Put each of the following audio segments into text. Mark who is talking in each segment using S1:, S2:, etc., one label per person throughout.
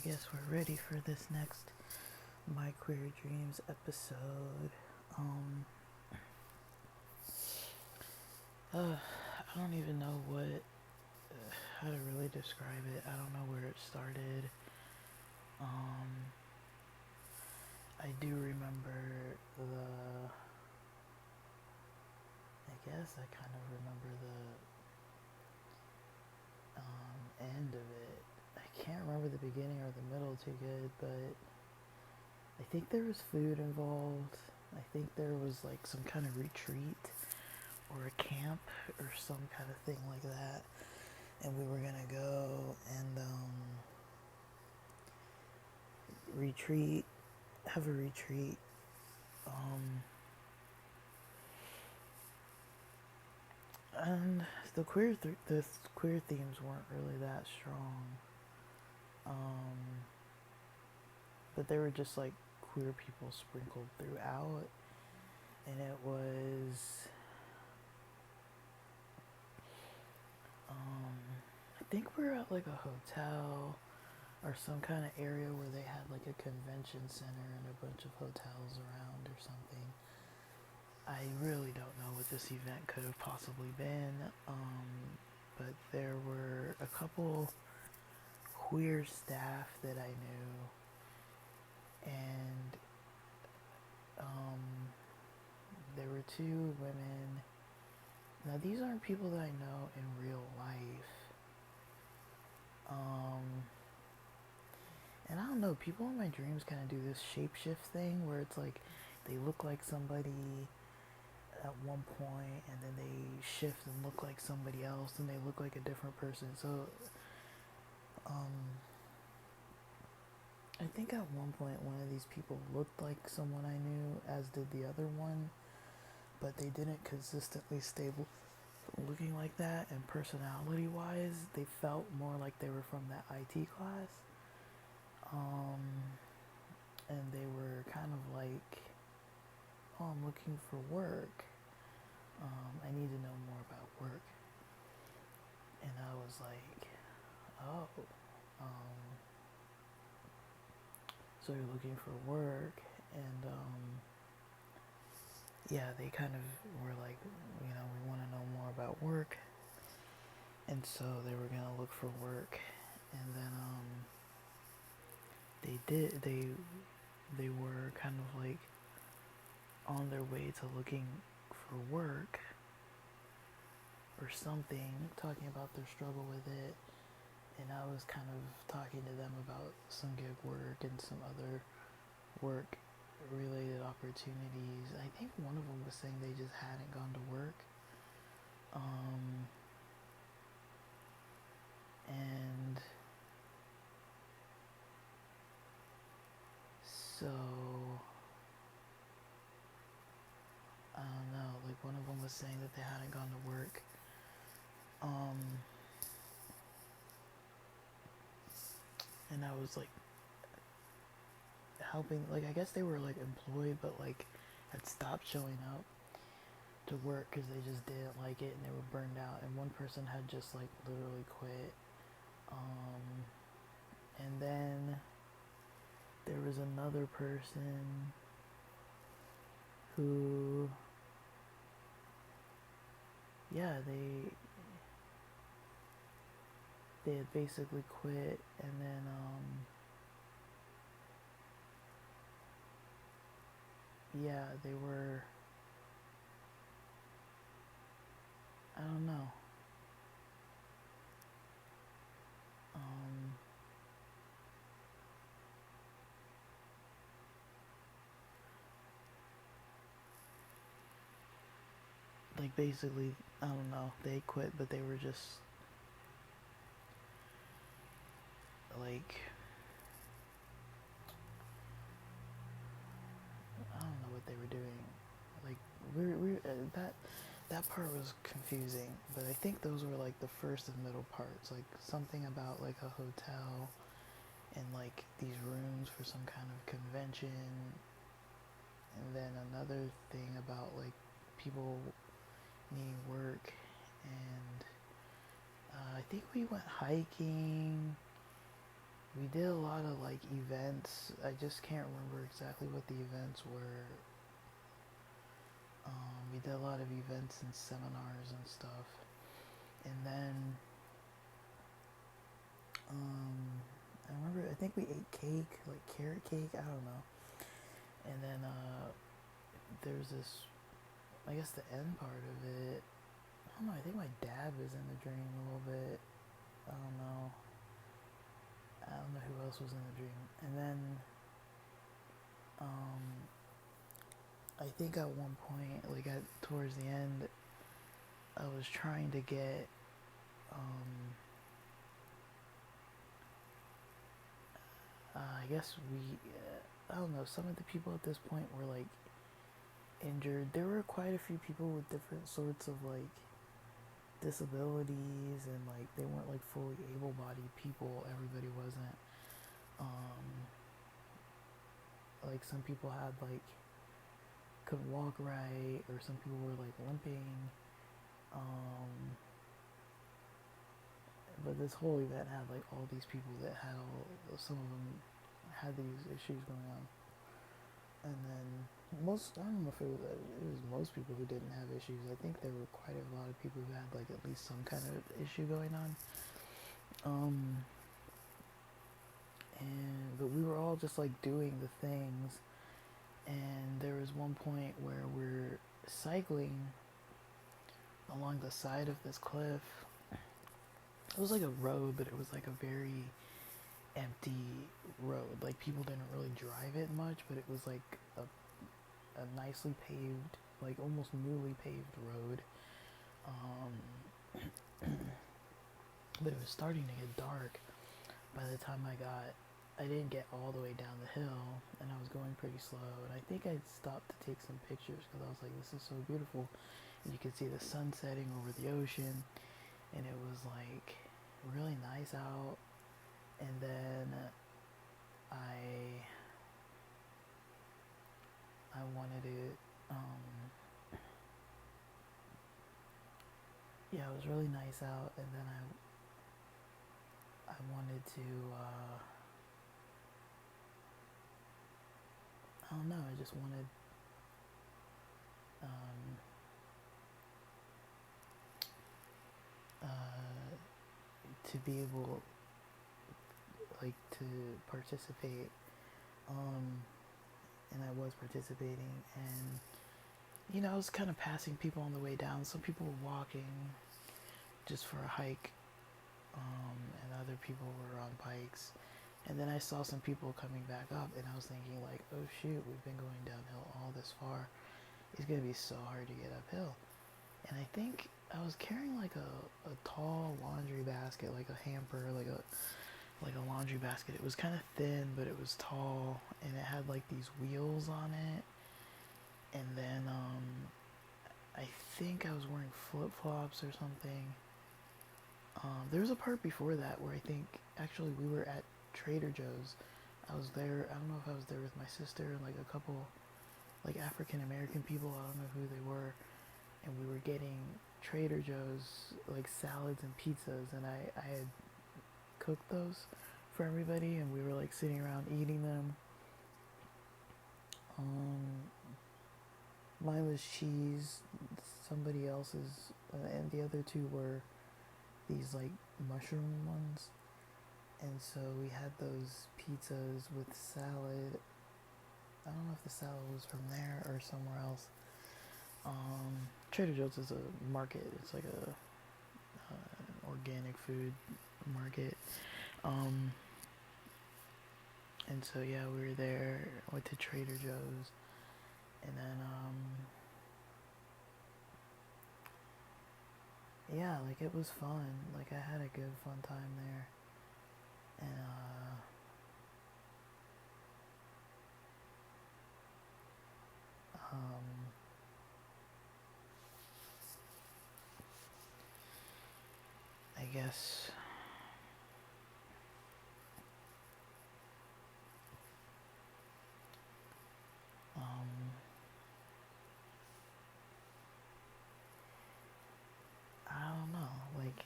S1: guess we're ready for this next My Queer Dreams episode. I don't even know how to really describe it. I don't know where it started. I do remember I guess I kind of remember the end of it. I can't remember the beginning or the middle too good, but I think there was food involved. I think there was like some kind of retreat or a camp or some kind of thing like that. And we were gonna go and have a retreat. And the queer themes weren't really that strong. But they were just like queer people sprinkled throughout, and it was I think we were at like a hotel or some kind of area where they had like a convention center and a bunch of hotels around or something. I really don't know what this event could have possibly been, but there were a couple queer staff that I knew, and there were two women. Now these aren't people that I know in real life. And I don't know, people in my dreams kind of do this shapeshift thing where it's like they look like somebody at one point and then they shift and look like somebody else and they look like a different person. So I think at one point one of these people looked like someone I knew, as did the other one, but they didn't consistently stay looking like that, and personality wise they felt more like they were from that IT class. And they were kind of like, oh, I'm looking for work. I need to know more about work. And I was like, oh, so you're looking for work. And yeah, they kind of were like, we want to know more about work. And so they were going to look for work. And then they were kind of like on their way to looking for work or something, talking about their struggle with it. And I was kind of talking to them about some gig work and some other work related opportunities. I think one of them was saying they just hadn't gone to work. And so I don't know, like one of them was saying that they hadn't gone to work. And I was like helping, like I guess they were like employed but like had stopped showing up to work because they just didn't like it and they were burned out, and one person had just like literally quit. And then there was another person who, yeah, they had basically quit, and then yeah, they were, I don't know. Like basically, I don't know, they quit, but they were just like, I don't know what they were doing. Like we that part was confusing, but I think those were like the first and middle parts, like something about like a hotel and like these rooms for some kind of convention, and then another thing about like people needing work, and I think we went hiking. We did a lot of like events. I just can't remember exactly what the events were. We did a lot of events and seminars and stuff. And then I remember, I think we ate cake, like carrot cake, I don't know. And then there's this, I guess the end part of it, I don't know, I think my dad was in the dream a little bit. I don't know. I don't know who else was in the dream. And then I think at one point, like towards the end, I was trying to get I guess I don't know, some of the people at this point were like injured. There were quite a few people with different sorts of like disabilities, and like they weren't like fully able-bodied people. Everybody wasn't. Like some people had like couldn't walk right, or some people were like limping. But this whole event had like all these people that had some of them had these issues going on. And then I don't know if it was most people who didn't have issues. I think there were quite a lot of people who had like at least some kind of issue going on. But we were all just like doing the things, and there was one point where we're cycling along the side of this cliff. It was like a road, but it was like a very empty road. Like people didn't really drive it much, but it was like a nicely paved, like almost newly paved road. But it was starting to get dark by the time I didn't get all the way down the hill, and I was going pretty slow, and I think I stopped to take some pictures because I was like, this is so beautiful. And you could see the sun setting over the ocean, and it was like really nice out. And then I wanted to yeah, it was really nice out, and then I wanted to I don't know, I just wanted to be able like to participate, and I was participating, and you know, I was kind of passing people on the way down. Some people were walking just for a hike, and other people were on bikes. And then I saw some people coming back up, and I was thinking like, oh shoot, we've been going downhill all this far. It's gonna be so hard to get uphill. And I think I was carrying like a tall laundry basket, like a hamper, like a laundry basket. It was kind of thin, but it was tall, and it had like these wheels on it. And then I think I was wearing flip-flops or something. There was a part before that where I think actually we were at Trader Joe's. I was there, I don't know if I was there with my sister and like a couple like African American people, I don't know who they were, and we were getting Trader Joe's like salads and pizzas, and I had cooked those for everybody, and we were like sitting around eating them. Mine was cheese, somebody else's, and the other two were these like mushroom ones. And so we had those pizzas with salad. I don't know if the salad was from there or somewhere else. Trader Joe's is a market. It's like an organic food market. And so yeah, we were there. Went to Trader Joe's, and then yeah, like it was fun. Like I had a good fun time there, and I guess I don't know. Like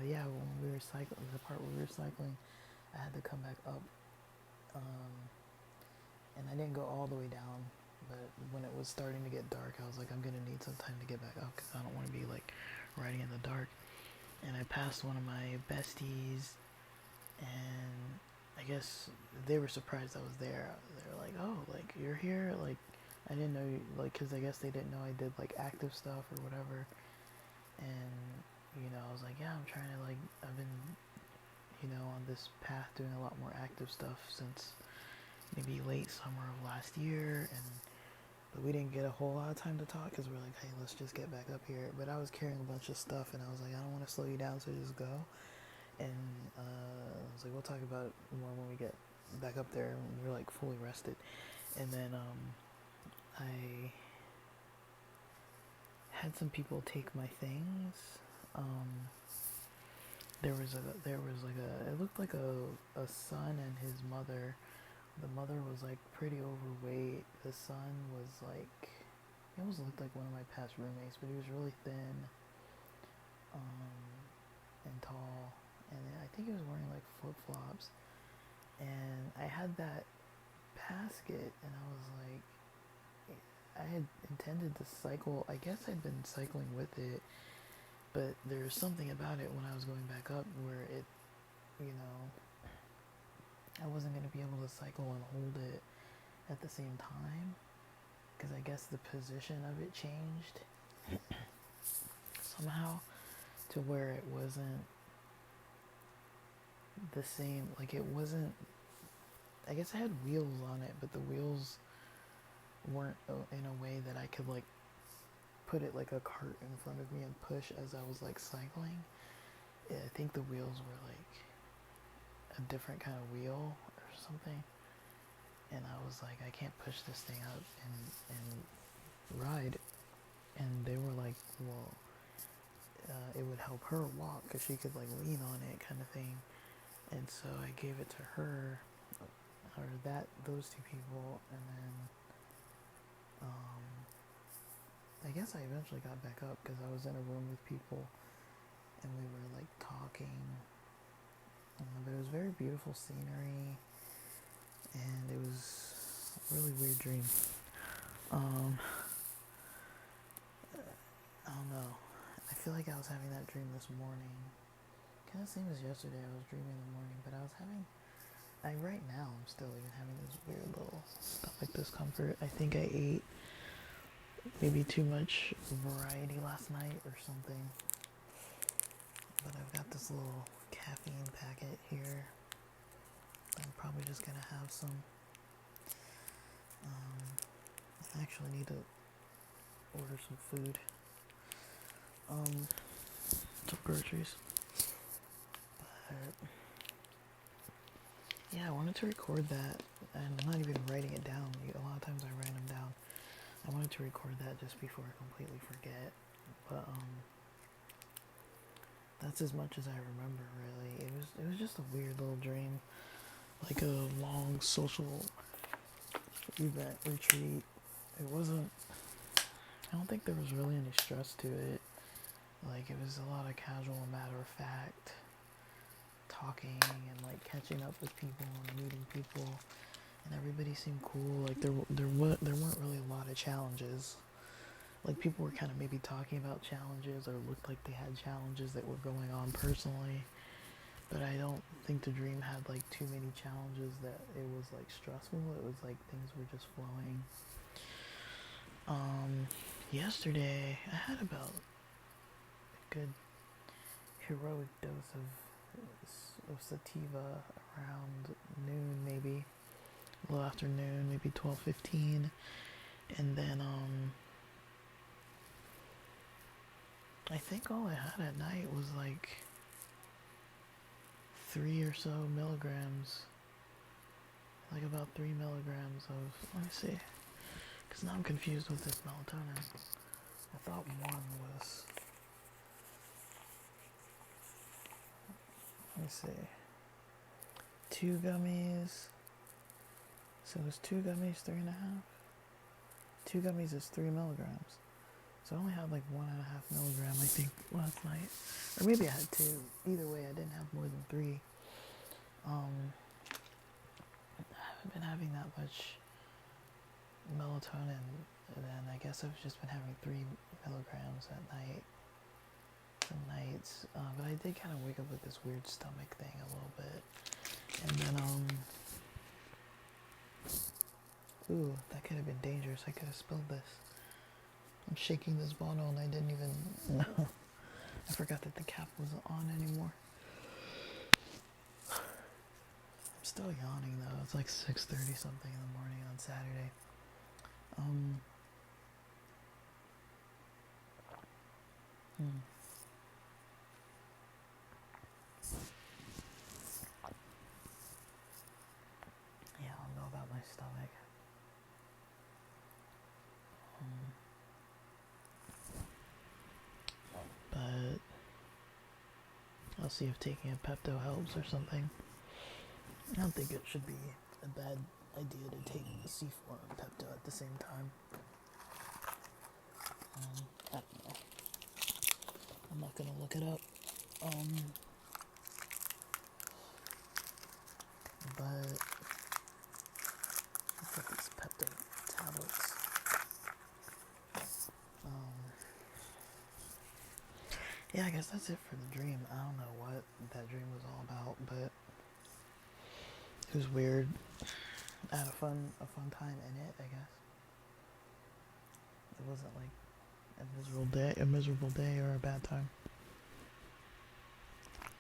S1: yeah, when we were cycling, the part where we were cycling, I had to come back up, um, and I didn't go all the way down. But when it was starting to get dark, I was like, I'm gonna need some time to get back up because I don't want to be like riding in the dark. And I passed one of my besties, and I guess they were surprised I was there. They were like, "Oh, like you're here?" Like I didn't know, like, because I guess they didn't know I did like active stuff or whatever. And I was like, "Yeah, I'm trying to like I've been on this path doing a lot more active stuff since maybe late summer of last year." And but we didn't get a whole lot of time to talk because we're like, "Hey, let's just get back up here." But I was carrying a bunch of stuff, and I was like, "I don't want to slow you down, so just go." And I was like, "We'll talk about it more when we get back up there and we're like fully rested." And then I had some people take my things. There was like a it looked like a son and his mother. The mother was like pretty overweight. The son was like, he almost looked like one of my past roommates, but he was really thin, and tall, and I think he was wearing like flip flops. And I had that basket, and I was like, I had intended to cycle. I guess I'd been cycling with it, but there's something about it when I was going back up where it, I wasn't going to be able to cycle and hold it at the same time because I guess the position of it changed somehow to where it wasn't the same. Like it wasn't. I guess I had wheels on it, but the wheels weren't in a way that I could like put it like a cart in front of me and push as I was like cycling. I think the wheels were like a different kind of wheel or something, and I was like, I can't push this thing up and ride. And they were like, well, it would help her walk because she could like lean on it, kind of thing. And so I gave it to her, or those two people, and then I guess I eventually got back up because I was in a room with people and we were like talking. But it was very beautiful scenery, and it was a really weird dream. I don't know. I feel like I was having that dream this morning. Kind of same as yesterday. I was dreaming in the morning, but right now I'm still even having this weird little stomach discomfort. I think I ate maybe too much variety last night or something. But I've got this little caffeine packet here. I'm probably just gonna have some. I actually need to order some food. Some groceries. But yeah, I wanted to record that, and I'm not even writing it down. A lot of times I write them down. I wanted to record that just before I completely forget. But that's as much as I remember, really. It was just a weird little dream, like a long social event retreat. It wasn't. I don't think there was really any stress to it. Like it was a lot of casual, matter of fact talking and like catching up with people and meeting people, and everybody seemed cool. Like there weren't really a lot of challenges. Like people were kind of maybe talking about challenges or looked like they had challenges that were going on personally, but I don't think the dream had like too many challenges that it was like stressful. It was like things were just flowing. Yesterday I had about a good heroic dose of sativa around noon, maybe a little after noon, maybe 12:15, and then I think all I had at night was like 3 or so milligrams, like about 3 milligrams of, let me see, because now I'm confused with this melatonin. I thought one was, let me see, 2 gummies, so it was 2 gummies, 3.5, 2 gummies is 3 milligrams, so I only had like 1.5 milligram, I think, last night, or maybe I had 2, either way I didn't have more than 3, I haven't been having that much melatonin, and then I guess I've just been having 3 milligrams at night. Some nights, but I did kind of wake up with this weird stomach thing a little bit, and then ooh, that could have been dangerous. I could have spilled this. I'm shaking this bottle and I didn't even know. I forgot that the cap wasn't on anymore. I'm still yawning though. It's like 6:30 something in the morning on Saturday. Yeah, I don't know about my stomach. But I'll see if taking a Pepto helps or something. I don't think it should be a bad idea to take C4 and Pepto at the same time. I don't know. I'm not gonna look it up. But I've got these Pepto tablets. Yeah, I guess that's it for the dream. I don't know what that dream was all about, but it was weird. I had a fun time in it, I guess. It wasn't like a miserable day or a bad time.